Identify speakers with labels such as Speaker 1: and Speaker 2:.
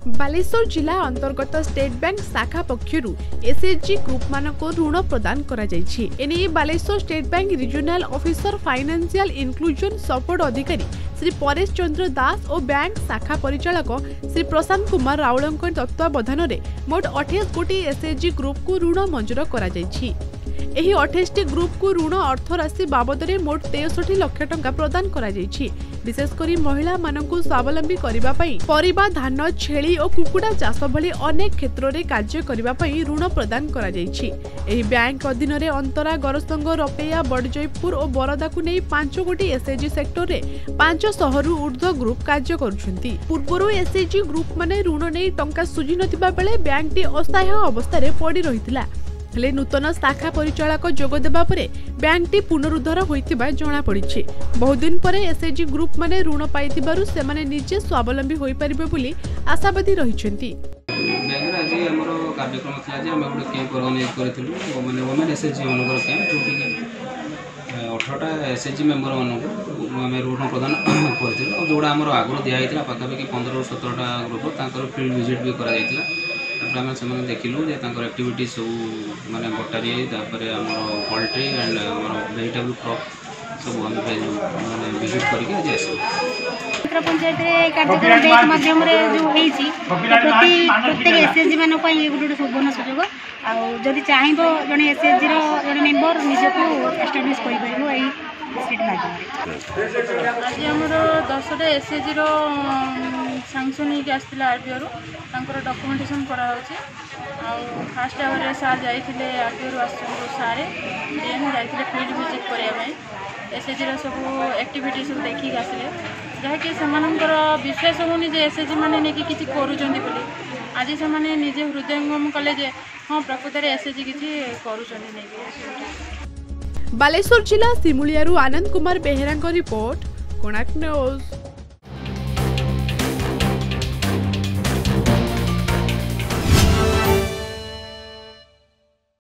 Speaker 1: बालेश्वर जिला अंतर्गत state bank शाखा पक्षर एसएचजी ग्रुप मानक ऋण प्रदान करा जायछि। एने Baleshwar state bank regional officer financial inclusion support अधिकारी श्री परेश चंद्र दास और बैंक शाखा परिचालक श्री प्रशांत कुमार राउल तत्वावधान में मोट 28 कोटी एसएचजी ग्रुप को ऋण मंजूर करा जायछि। एही 28 ग्रुप को ऋण अर्थ राशि बाबद में मोट 63 लाख टंका प्रदान करा जायछि। विशेषकर महिला मानकु स्वावलंबी करिबा पई परिबा धान छेली और कुकुड़ा चाष भली अनेक क्षेत्र में कार्य करिबा पई ऋण प्रदान करा जायछि। एही बैंक अधीन रे अंतरा गरसंग रपेया बड़जयपुर और बरदा को नहीं 5 कोटी एसएचजी सेक्टर रे 500 रु ऊर्ध्व ग्रुप कार्य करुछंती। पूर्वरु एसएचजी ग्रुप माने ऋण नहीं टंका सुझी नथिबा बेले बैंक टी असहाय अवस्था रे पड़ी रहितला। हेले नूतन शाखा परिचालक जोग देबा परे बैंक टी पुनरुद्धार होइतिबा जणा पड़िछि। बहुत दिन परे एसएचजी ग्रुप माने ऋण पाइतिबारु से माने निजे स्वावलंबी होई परिबे बोली आशावादी रहिछंती।
Speaker 2: बैंक रे आज हमरो कार्यक्रम थला जे हम गोटे कैंप ऑर्गेनाइज करथिलु माने वोमेन एसएचजी मनकर कैंप जोटी 18टा एसएचजी मेंबर मनको हम ऋण प्रदान करथिलु। जोडा हमरो आगरो दिया हितला पाखापाखि 15 17टा ग्रुप तांकर फील्ड विजिट भी करा जायतिला। आम से देखिलु एक्टिविटी सब माने बटारी पोल्ट्री एंड वेजिटेबल क्रॉप सब हम माने विजिट करके आज आसलु।
Speaker 3: पंचायत कार्यक्रम बैंक माध्यम जो प्रत्येक एसएचजी मान गोटे सुवर्ण सुजोग आदि चाहब जड़े एसएचजी जड़े मेम्बर निजक एस्टाब्लीश कर
Speaker 4: आज आमर 10टा एसएचजी सांक्शन होगी आसला आरटीओ रु डॉक्यूमेंटेशन करा फास्ट आवर सार जाते आरटीओ रु सारे देन जाते फील्ड विजिट करने एसएचजी सब एक्टिविटी सब देखिक आसिले जहाँकि विश्वास होनी जे एसएचजी मैंने नहीं कि करुँच आज से निजे हृदयंगम कले हाँ प्रकृत में एसएचजी किसी कर।
Speaker 1: बालेश्वर जिला सिमुलिया आनंद कुमार बेहेरा रिपोर्ट कोणार्क न्यूज।